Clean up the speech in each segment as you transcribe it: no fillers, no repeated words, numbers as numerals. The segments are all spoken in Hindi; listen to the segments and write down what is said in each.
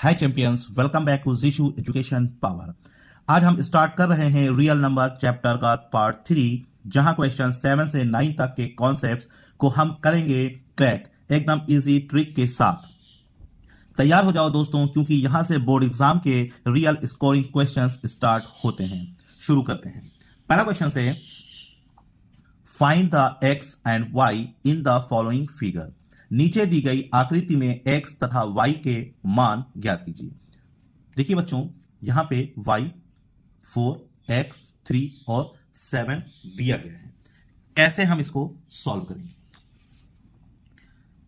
Hi champions, welcome back to Jishu education power. आज हम स्टार्ट कर रहे हैं रियल नंबर चैप्टर का पार्ट 3, जहां क्वेश्चन 7 से 9 तक के कॉन्सेप्ट्स को हम करेंगे क्रैक एकदम इजी ट्रिक के साथ। तैयार हो जाओ दोस्तों, क्योंकि यहां से बोर्ड एग्जाम के रियल स्कोरिंग क्वेश्चंस स्टार्ट होते हैं। शुरू करते हैं। पहला क्वेश्चन से find the x and y in the following figure. नीचे दी गई आकृति में x तथा y के मान ज्ञात कीजिए। देखिए बच्चों, यहां पे y 4, x 3 और 7 दिया गया है। कैसे हम इसको सॉल्व करेंगे?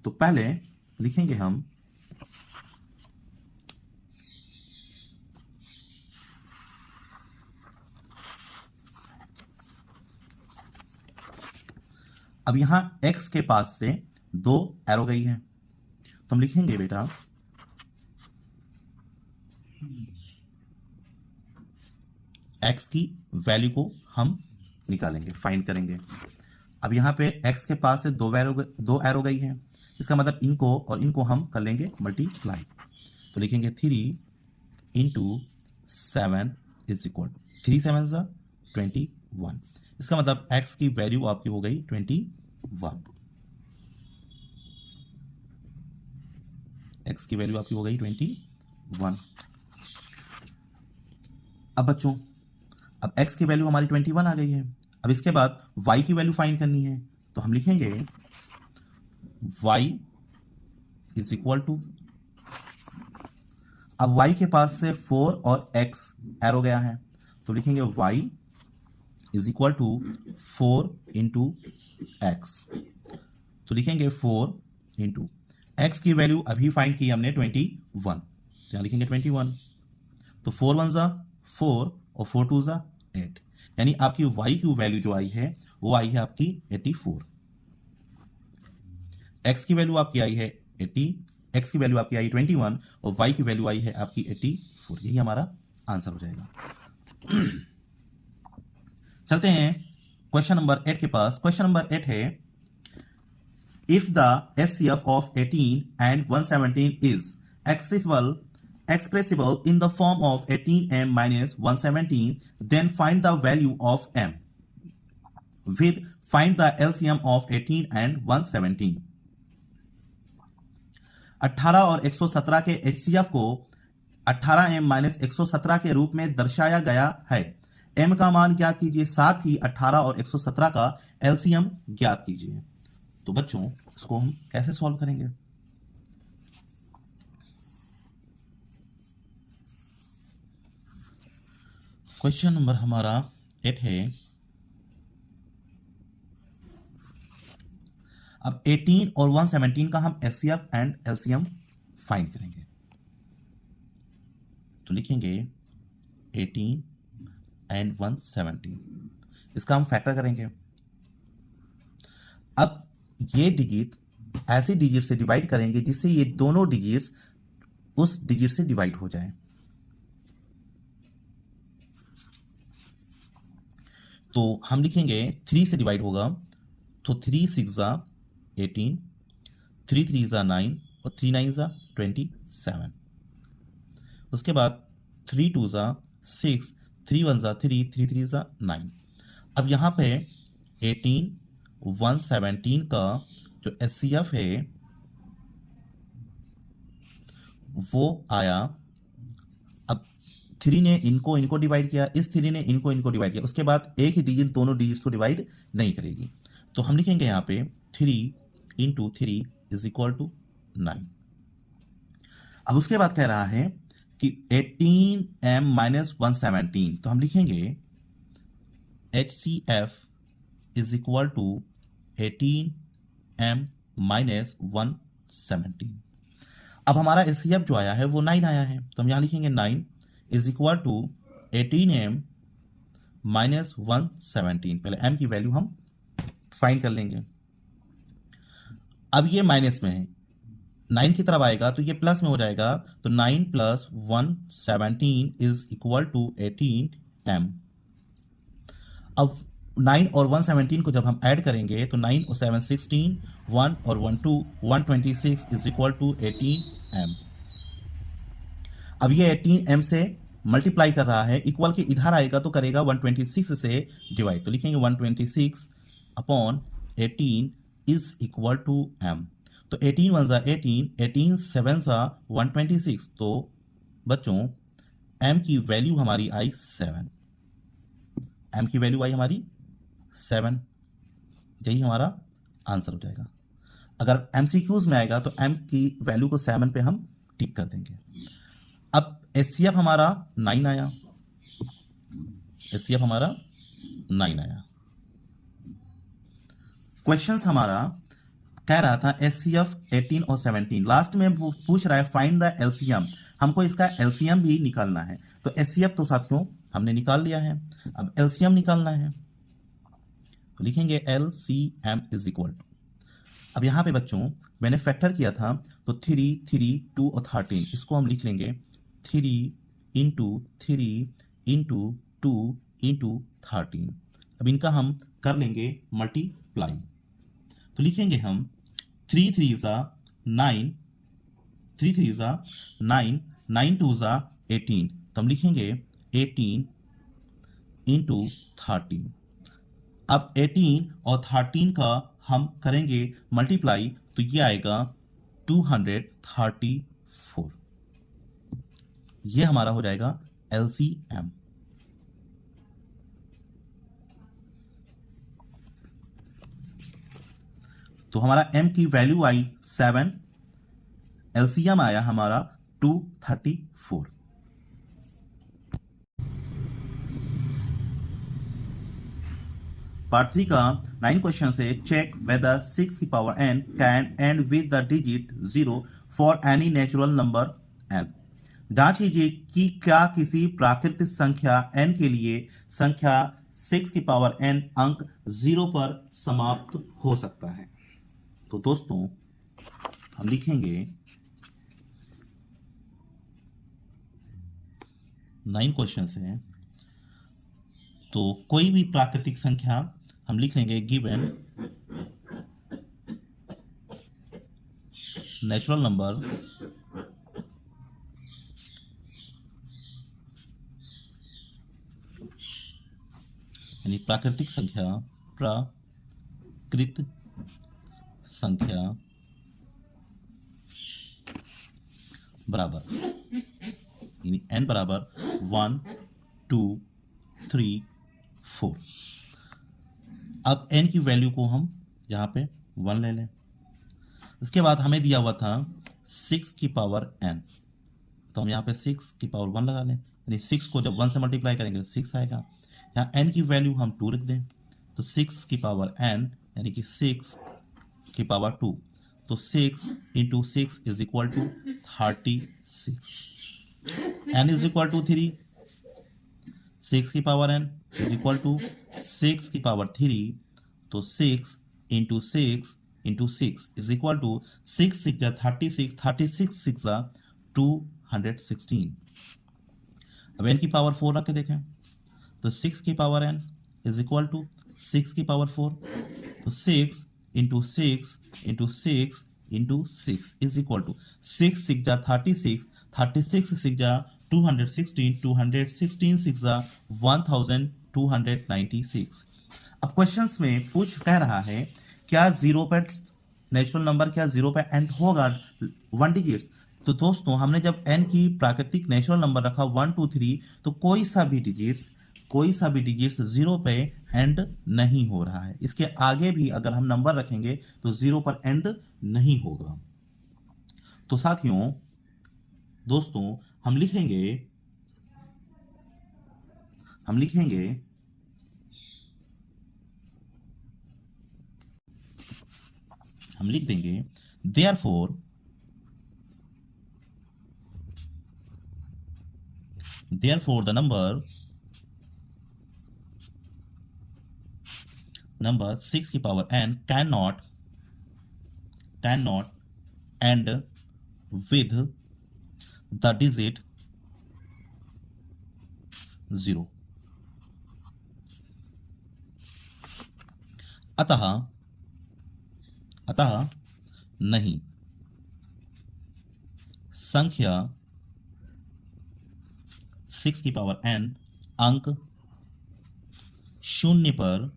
तो पहले लिखेंगे हम अब यहां x के पास से 2 एरो गई है, तो हम लिखेंगे बेटा x की वैल्यू को हम निकालेंगे, फाइंड करेंगे। अब यहां पे x के पास से 2 एरो गई है, इसका मतलब इनको और इनको हम कर लेंगे मल्टीप्लाई। तो लिखेंगे 3 इंटू 7 इज इक्वल 3 7 ज़ा 21। इसका मतलब x की वैल्यू आपकी हो गई 21। x की वैल्यू आपकी हो गई 21। अब बच्चों, अब x की वैल्यू हमारी 21 आ गई है। अब इसके बाद y की वैल्यू फाइंड करनी है, तो हम लिखेंगे y इज इक्वल टू, अब y के पास से 4 और x एरो गया है, तो लिखेंगे y is equal to 4 into x. तो लिखेंगे 4 इंटू x की वैल्यू अभी फाइंड की हमने 21, यहाँ लिखेंगे 21। तो 4 1 ज़ा 4 और 4 2 ज़ा 8, यानी आपकी y की वैल्यू जो आई है वो आई है आपकी 84। x की वैल्यू आपकी आई है 80, x की वैल्यू आपकी आई 21 और y की वैल्यू आई है आपकी 84। यही हमारा आंसर हो जाएगा। चलते हैं क्वेश्चन नंबर 8 के पास। क्वेश्चन नंबर 8 है, if the HCF of 18 and 117 is expressible in the form of 18m minus 117, then find the value of m with find the LCM of 18 and 117। 18 और 117 के HCF को 18m माइनस 117 के रूप में दर्शाया गया है। m का मान ज्ञात कीजिए, साथ ही 18 और 117 का LCM ज्ञात कीजिए। तो बच्चों, इसको हम कैसे सॉल्व करेंगे? क्वेश्चन नंबर हमारा 8 है। अब 18 और 117 का हम HCF एंड LCM फाइंड करेंगे। तो लिखेंगे 18 एंड 117, इसका हम फैक्टर करेंगे। अब ये डिजिट ऐसी डिजिट से डिवाइड करेंगे जिससे ये दोनों डिजिट्स उस डिजिट से डिवाइड हो जाए। तो हम लिखेंगे 3 से डिवाइड होगा, तो 3 6 ज़ा 18, 3 3 ज़ा 9 और 3 9 ज़ा 27। उसके बाद 3 2 ज़ा 6, 3 1 ज़ा 3, 3 3 ज़ा 9। अब यहाँ पे 18 117 का जो HCF है वो आया। अब 3 ने इनको डिवाइड किया, इस 3 ने इनको डिवाइड किया, उसके बाद एक ही डिजिट दोनों डिजिट्स को डिवाइड नहीं करेगी। तो हम लिखेंगे यहाँ पे 3 इंटू 3 इज इक्वल टू 9। अब उसके बाद कह रहा है कि 18m माइनस 117, तो हम लिखेंगे HCF is equal to 18m minus 117। अब हमारा HCF जो आया है वो 9 आया है, तो हम यहाँ लिखेंगे 9 is equal to 18m minus 117। पहले m की वैल्यू हम फाइंड कर लेंगे। अब ये माइनस में है, 9 की तरफ आएगा तो ये प्लस में हो जाएगा, तो 9 plus 117 is equal to 18m। अब 9 और 117 को जब हम ऐड करेंगे तो 9 और 7 16, 1 और 1 2, 126 इज इक्वल टू 18m। अब ये 18m से मल्टीप्लाई कर रहा है, इक्वल के इधर आएगा तो करेगा 126 से डिवाइड, तो लिखेंगे 126 upon 18 is equal to m। तो 18 वन सा 18, 18 सेवन सा 126, तो बच्चों m की वैल्यू हमारी आई 7, m की वैल्यू आई हमारी 7, यही हमारा आंसर हो जाएगा। अगर MCQs में आएगा तो m की वैल्यू को 7 पे हम टिक कर देंगे। अब HCF हमारा 9 आया, HCF हमारा 9 आया। क्वेश्चंस हमारा कह रहा था HCF 18 और 17, लास्ट में पूछ रहा है फाइंड द LCM, हमको इसका LCM भी निकालना है। तो HCF तो साथियों हमने निकाल लिया है, अब LCM निकालना है, तो लिखेंगे LCM इज इक्वल टू, अब यहां पे बच्चों मैंने फैक्टर किया था तो 3, 3, 2 और 13, इसको हम लिख लेंगे 3 इंटू 3 इंटू 2 इंटू 13। अब इनका हम कर लेंगे मल्टीप्लाई, तो लिखेंगे हम 3 3 ज़ा 9, 3 3 ज़ा 9, 9 2 ज़ा 18, तो हम लिखेंगे 18 इंटू 13। अब 18 और 13 का हम करेंगे मल्टीप्लाई, तो ये आएगा 234, ये हमारा हो जाएगा LCM। तो हमारा m की वैल्यू आई 7, LCM आया हमारा 234। पार्ट 3 का 9 क्वेश्चन से चेक वेदर 6 की power n can and with the digit 0 for any natural number n। जांच कीजिए कि क्या किसी प्राकृतिक संख्या n के लिए संख्या 6 की पावर n अंक 0 पर समाप्त हो सकता है। तो दोस्तों हम लिखेंगे 9 क्वेश्चन है, तो कोई भी प्राकृतिक संख्या हम लिख लेंगे गिवन नेचुरल नंबर यानी प्राकृतिक संख्या, प्राकृत संख्या बराबर यानी n बराबर 1 2 3 4। अब n की वैल्यू को हम यहाँ पे 1 ले लें, इसके बाद हमें दिया हुआ था 6 की पावर n, तो हम यहाँ पे 6 की पावर 1 लगा लें, यानी 6 को जब 1 से मल्टीप्लाई करेंगे तो 6 आएगा। यहाँ n की वैल्यू हम 2 रख दें, तो 6 की पावर n यानी कि 6 की पावर 2, तो 6 into 6 is equal to 36, n is equal to 3, 6 की power n is equal to 6 की पावर 3, तो 6 into 6 into 6 is equal to 6 6 जा 36, 36 6 जा 216। अब n की पावर 4 रख के देखें, तो 6 की power n is equal to 6 की पावर 4, तो 6 into 6 into 6 into 6 is equal to 6 6 जा 36, 36 6 जा 216, 216 6 जा 1296। अब क्वेश्चंस में पूछ कह रहा है क्या 0 पर नेचुरल नंबर क्या 0 पर एंड होगा 1 डिजिट्स। तो दोस्तों हमने जब n की प्राकृतिक नेचुरल नंबर रखा 1 2 3, तो कोई सा भी डिजिट्स 0 पे एंड नहीं हो रहा है। इसके आगे भी अगर हम नंबर रखेंगे तो 0 पर एंड नहीं होगा। तो साथियों दोस्तों हम लिख देंगे therefore the number 6 की power n cannot end with the digit 0। अतः नहीं, संख्या 6 की पावर n अंक शून्य पर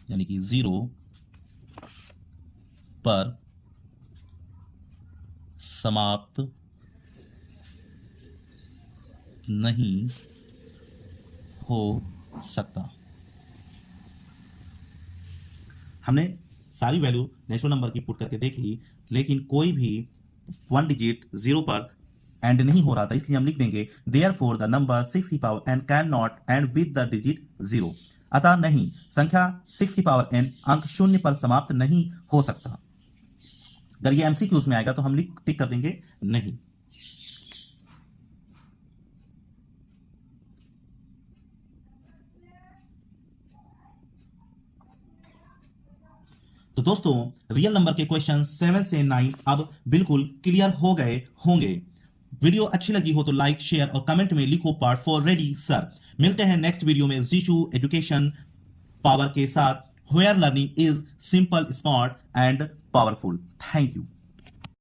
यानी कि 0 पर समाप्त नहीं हो सकता। हमने सारी वैल्यू नेचुरल नंबर की पुट करके देख ली, लेकिन कोई भी 1 डिजिट 0 पर एंड नहीं हो रहा था, इसलिए हम लिख देंगे देयरफॉर द नंबर 6 की power n can not and with the digit 0। अतः नहीं, संख्या 6 की पावर n अंक शून्य पर समाप्त नहीं हो सकता। अगर ये एमसीक्यूज में आएगा तो हम टिक कर देंगे नहीं। तो दोस्तों, रियल नंबर के क्वेश्चन 7 से 9 अब बिल्कुल क्लियर हो गए होंगे। वीडियो अच्छी लगी हो तो लाइक, शेयर और कमेंट में लिखो पार्ट 4 रेडी सर। मिलते हैं नेक्स्ट वीडियो में जीशू एजुकेशन पावर के साथ, where learning is simple, smart and powerful. Thank you.